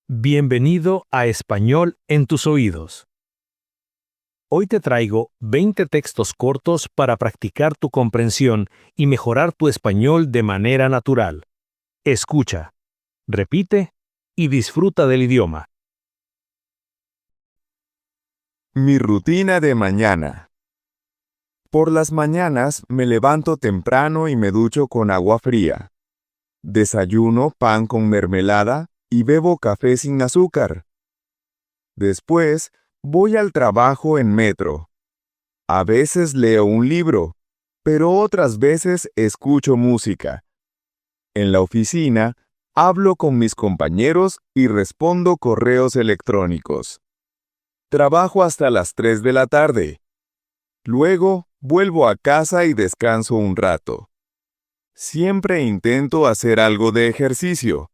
Bienvenido a Español en tus oídos. Hoy te traigo 20 textos cortos para practicar tu comprensión y mejorar tu español de manera natural. Escucha, repite y disfruta del idioma. Mi rutina de mañana. Por las mañanas me levanto temprano y me ducho con agua fría. Desayuno pan con mermelada y bebo café sin azúcar. Después, voy al trabajo en metro. A veces leo un libro, pero otras veces escucho música. En la oficina, hablo con mis compañeros y respondo correos electrónicos. Trabajo hasta las 3 de la tarde. Luego, vuelvo a casa y descanso un rato. Siempre intento hacer algo de ejercicio.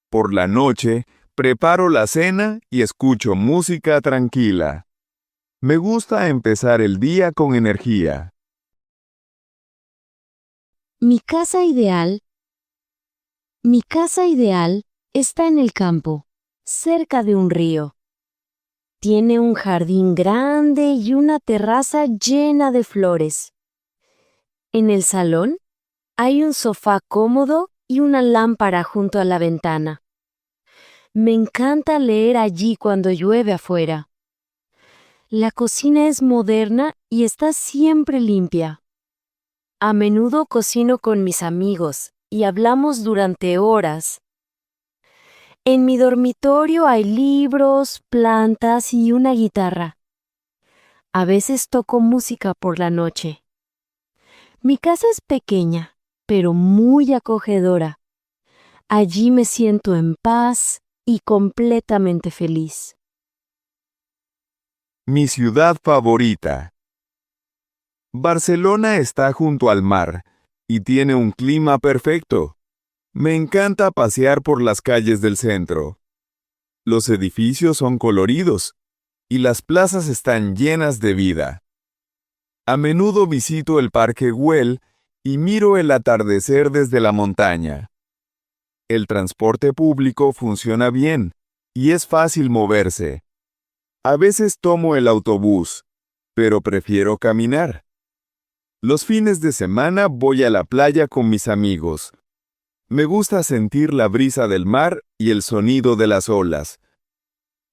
Por la noche, preparo la cena y escucho música tranquila. Me gusta empezar el día con energía. Mi casa ideal está en el campo, cerca de un río. Tiene un jardín grande y una terraza llena de flores. En el salón hay un sofá cómodo y una lámpara junto a la ventana. Me encanta leer allí cuando llueve afuera. La cocina es moderna y está siempre limpia. A menudo cocino con mis amigos y hablamos durante horas. En mi dormitorio hay libros, plantas y una guitarra. A veces toco música por la noche. Mi casa es pequeña, pero muy acogedora. Allí me siento en paz y completamente feliz. Mi ciudad favorita. Barcelona está junto al mar y tiene un clima perfecto. Me encanta pasear por las calles del centro. Los edificios son coloridos y las plazas están llenas de vida. A menudo visito el Parque Güell y miro el atardecer desde la montaña. El transporte público funciona bien y es fácil moverse. A veces tomo el autobús, pero prefiero caminar. Los fines de semana voy a la playa con mis amigos. Me gusta sentir la brisa del mar y el sonido de las olas.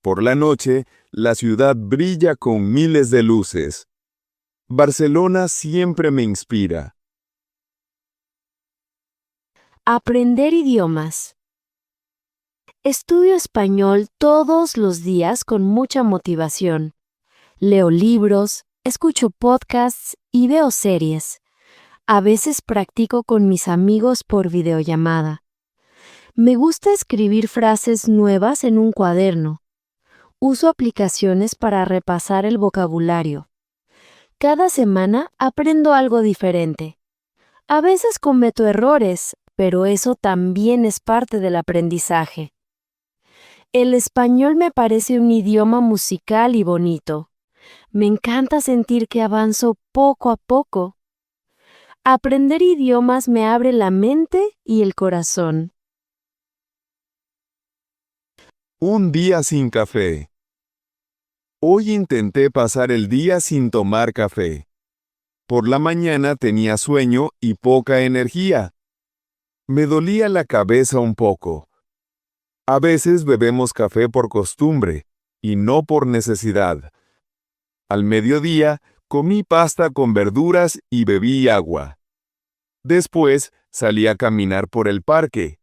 Por la noche, la ciudad brilla con miles de luces. Barcelona siempre me inspira. Aprender idiomas. Estudio español todos los días con mucha motivación. Leo libros, escucho podcasts y veo series. A veces practico con mis amigos por videollamada. Me gusta escribir frases nuevas en un cuaderno. Uso aplicaciones para repasar el vocabulario. Cada semana aprendo algo diferente. A veces cometo errores, pero eso también es parte del aprendizaje. El español me parece un idioma musical y bonito. Me encanta sentir que avanzo poco a poco. Aprender idiomas me abre la mente y el corazón. Un día sin café. Hoy intenté pasar el día sin tomar café. Por la mañana tenía sueño y poca energía. Me dolía la cabeza un poco. A veces bebemos café por costumbre y no por necesidad. Al mediodía comí pasta con verduras y bebí agua. Después salí a caminar por el parque.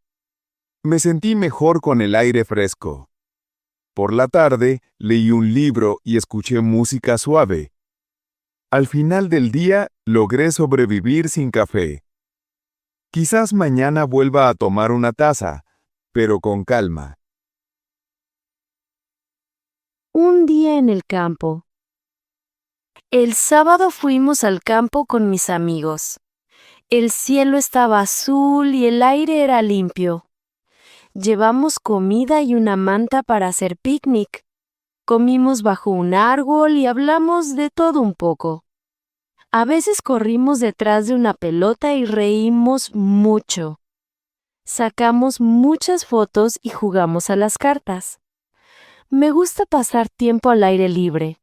Me sentí mejor con el aire fresco. Por la tarde leí un libro y escuché música suave. Al final del día logré sobrevivir sin café. Quizás mañana vuelva a tomar una taza, pero con calma. Un día en el campo. El sábado fuimos al campo con mis amigos. El cielo estaba azul y el aire era limpio. Llevamos comida y una manta para hacer picnic. Comimos bajo un árbol y hablamos de todo un poco. A veces corrimos detrás de una pelota y reímos mucho. Sacamos muchas fotos y jugamos a las cartas. Me gusta pasar tiempo al aire libre.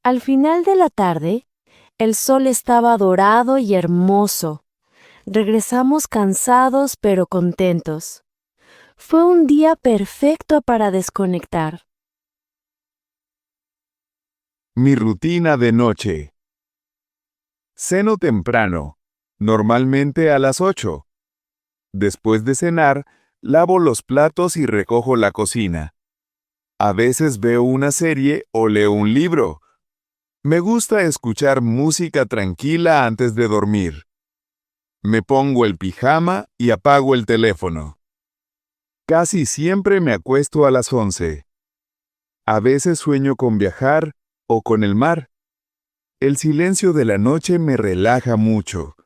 Al final de la tarde, el sol estaba dorado y hermoso. Regresamos cansados pero contentos. Fue un día perfecto para desconectar. Mi rutina de noche. Ceno temprano, normalmente a las 8. Después de cenar, lavo los platos y recojo la cocina. A veces veo una serie o leo un libro. Me gusta escuchar música tranquila antes de dormir. Me pongo el pijama y apago el teléfono. Casi siempre me acuesto a las 11. A veces sueño con viajar o con el mar. El silencio de la noche me relaja mucho.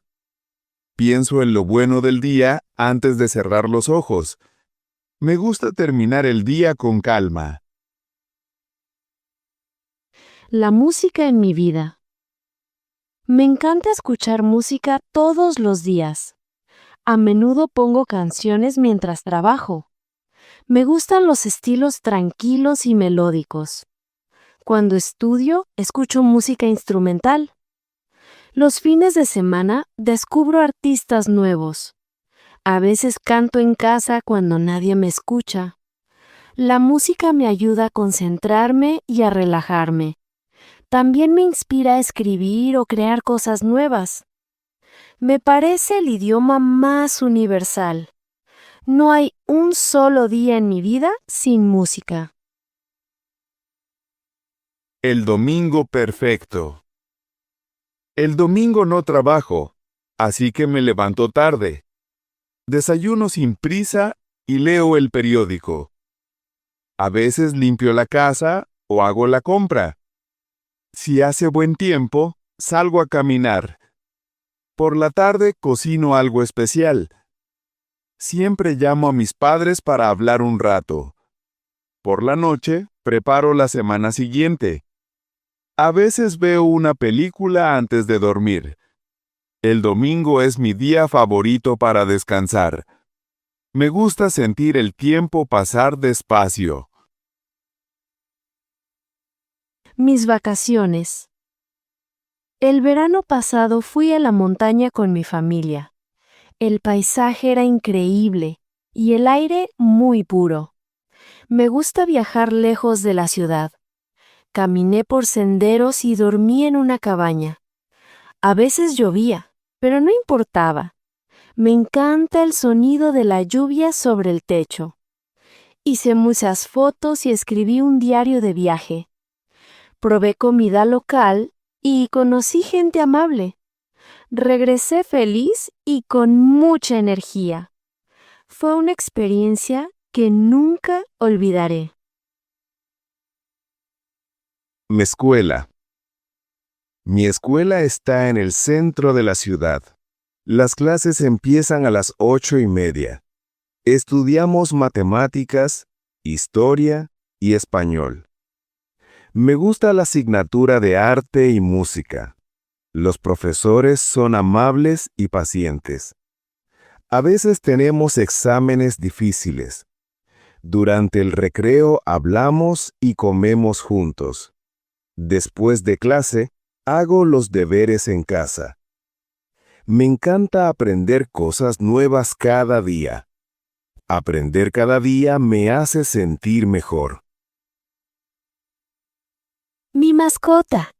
Pienso en lo bueno del día antes de cerrar los ojos. Me gusta terminar el día con calma. La música en mi vida. Me encanta escuchar música todos los días. A menudo pongo canciones mientras trabajo. Me gustan los estilos tranquilos y melódicos. Cuando estudio, escucho música instrumental. Los fines de semana descubro artistas nuevos. A veces canto en casa cuando nadie me escucha. La música me ayuda a concentrarme y a relajarme. También me inspira a escribir o crear cosas nuevas. Me parece el idioma más universal. No hay un solo día en mi vida sin música. El domingo perfecto. El domingo no trabajo, así que me levanto tarde. Desayuno sin prisa y leo el periódico. A veces limpio la casa o hago la compra. Si hace buen tiempo, salgo a caminar. Por la tarde cocino algo especial. Siempre llamo a mis padres para hablar un rato. Por la noche, preparo la semana siguiente. A veces veo una película antes de dormir. El domingo es mi día favorito para descansar. Me gusta sentir el tiempo pasar despacio. Mis vacaciones. El verano pasado fui a la montaña con mi familia. El paisaje era increíble y el aire muy puro. Me gusta viajar lejos de la ciudad. Caminé por senderos y dormí en una cabaña. A veces llovía, pero no importaba. Me encanta el sonido de la lluvia sobre el techo. Hice muchas fotos y escribí un diario de viaje. Probé comida local y conocí gente amable. Regresé feliz y con mucha energía. Fue una experiencia que nunca olvidaré. Mi escuela. Mi escuela está en el centro de la ciudad. Las clases empiezan a las 8:30. Estudiamos matemáticas, historia y español. Me gusta la asignatura de arte y música. Los profesores son amables y pacientes. A veces tenemos exámenes difíciles. Durante el recreo hablamos y comemos juntos. Después de clase, hago los deberes en casa. Me encanta aprender cosas nuevas cada día. Aprender cada día me hace sentir mejor. Mi mascota.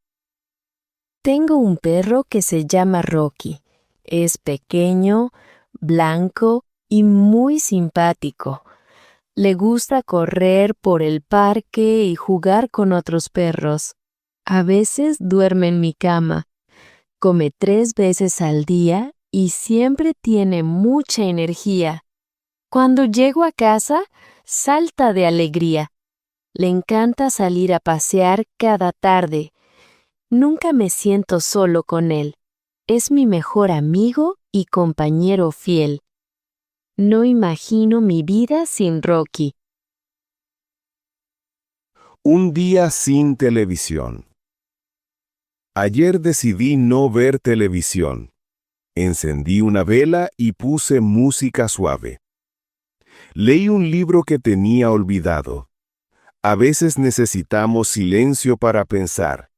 Tengo un perro que se llama Rocky. Es pequeño, blanco y muy simpático. Le gusta correr por el parque y jugar con otros perros. A veces duerme en mi cama. Come 3 veces al día y siempre tiene mucha energía. Cuando llego a casa, salta de alegría. Le encanta salir a pasear cada tarde. Nunca me siento solo con él. Es mi mejor amigo y compañero fiel. No imagino mi vida sin Rocky. Un día sin televisión. Ayer decidí no ver televisión. Encendí una vela y puse música suave. Leí un libro que tenía olvidado. A veces necesitamos silencio para pensar.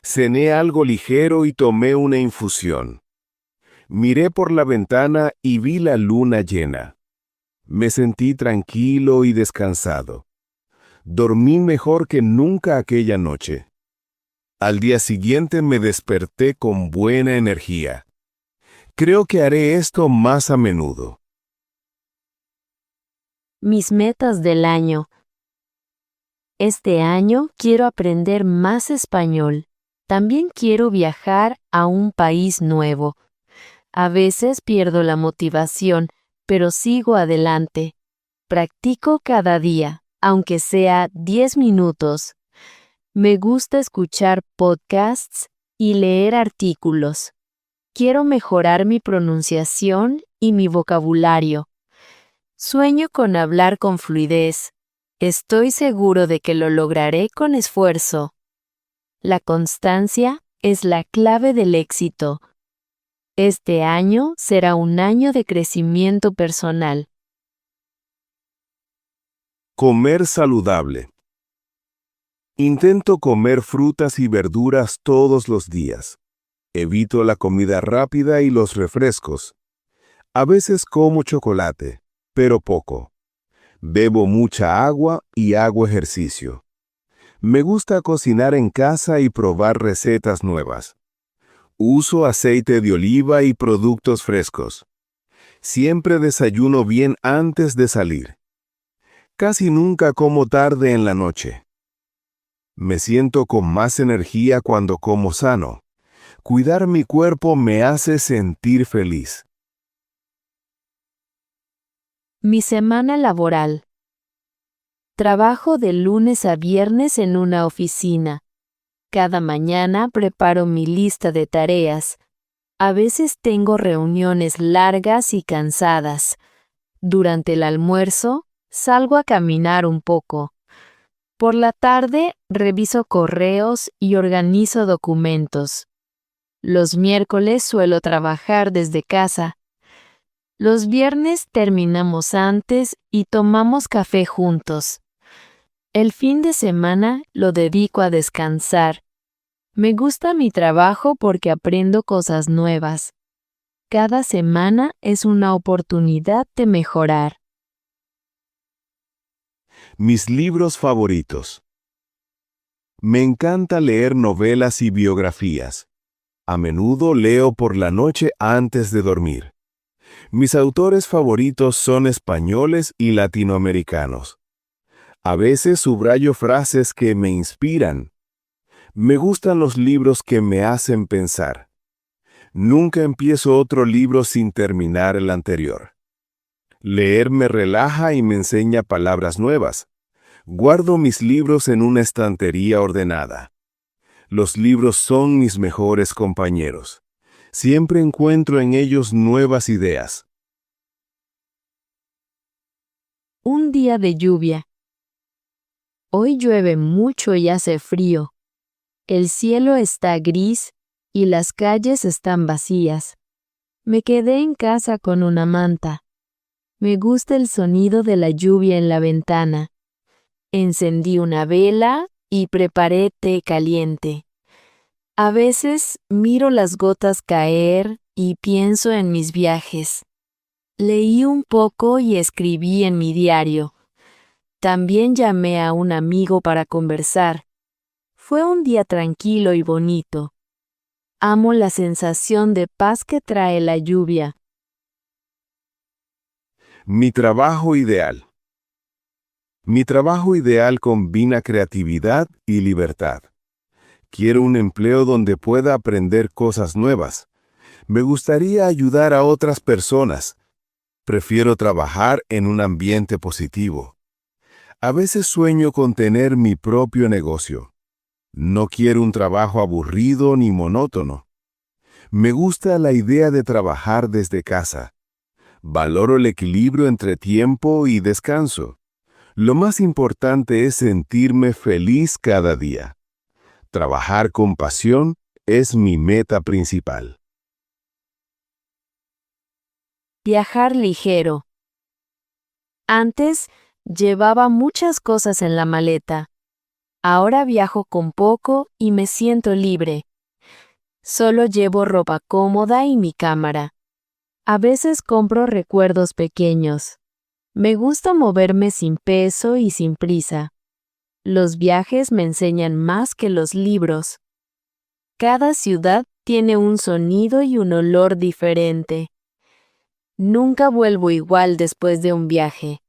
Cené algo ligero y tomé una infusión. Miré por la ventana y vi la luna llena. Me sentí tranquilo y descansado. Dormí mejor que nunca aquella noche. Al día siguiente me desperté con buena energía. Creo que haré esto más a menudo. Mis metas del año. Este año quiero aprender más español. También quiero viajar a un país nuevo. A veces pierdo la motivación, pero sigo adelante. Practico cada día, aunque sea 10 minutos. Me gusta escuchar podcasts y leer artículos. Quiero mejorar mi pronunciación y mi vocabulario. Sueño con hablar con fluidez. Estoy seguro de que lo lograré con esfuerzo. La constancia es la clave del éxito. Este año será un año de crecimiento personal. Comer saludable. Intento comer frutas y verduras todos los días. Evito la comida rápida y los refrescos. A veces como chocolate, pero poco. Bebo mucha agua y hago ejercicio. Me gusta cocinar en casa y probar recetas nuevas. Uso aceite de oliva y productos frescos. Siempre desayuno bien antes de salir. Casi nunca como tarde en la noche. Me siento con más energía cuando como sano. Cuidar mi cuerpo me hace sentir feliz. Mi semana laboral. Trabajo de lunes a viernes en una oficina. Cada mañana preparo mi lista de tareas. A veces tengo reuniones largas y cansadas. Durante el almuerzo, salgo a caminar un poco. Por la tarde, reviso correos y organizo documentos. Los miércoles suelo trabajar desde casa. Los viernes terminamos antes y tomamos café juntos. El fin de semana lo dedico a descansar. Me gusta mi trabajo porque aprendo cosas nuevas. Cada semana es una oportunidad de mejorar. Mis libros favoritos. Me encanta leer novelas y biografías. A menudo leo por la noche antes de dormir. Mis autores favoritos son españoles y latinoamericanos. A veces subrayo frases que me inspiran. Me gustan los libros que me hacen pensar. Nunca empiezo otro libro sin terminar el anterior. Leer me relaja y me enseña palabras nuevas. Guardo mis libros en una estantería ordenada. Los libros son mis mejores compañeros. Siempre encuentro en ellos nuevas ideas. Un día de lluvia. Hoy llueve mucho y hace frío. El cielo está gris y las calles están vacías. Me quedé en casa con una manta. Me gusta el sonido de la lluvia en la ventana. Encendí una vela y preparé té caliente. A veces miro las gotas caer y pienso en mis viajes. Leí un poco y escribí en mi diario. También llamé a un amigo para conversar. Fue un día tranquilo y bonito. Amo la sensación de paz que trae la lluvia. Mi trabajo ideal. Mi trabajo ideal combina creatividad y libertad. Quiero un empleo donde pueda aprender cosas nuevas. Me gustaría ayudar a otras personas. Prefiero trabajar en un ambiente positivo. A veces sueño con tener mi propio negocio. No quiero un trabajo aburrido ni monótono. Me gusta la idea de trabajar desde casa. Valoro el equilibrio entre tiempo y descanso. Lo más importante es sentirme feliz cada día. Trabajar con pasión es mi meta principal. Viajar ligero. Antes, llevaba muchas cosas en la maleta. Ahora viajo con poco y me siento libre. Solo llevo ropa cómoda y mi cámara. A veces compro recuerdos pequeños. Me gusta moverme sin peso y sin prisa. Los viajes me enseñan más que los libros. Cada ciudad tiene un sonido y un olor diferente. Nunca vuelvo igual después de un viaje.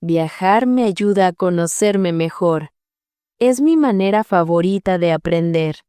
Viajar me ayuda a conocerme mejor. Es mi manera favorita de aprender.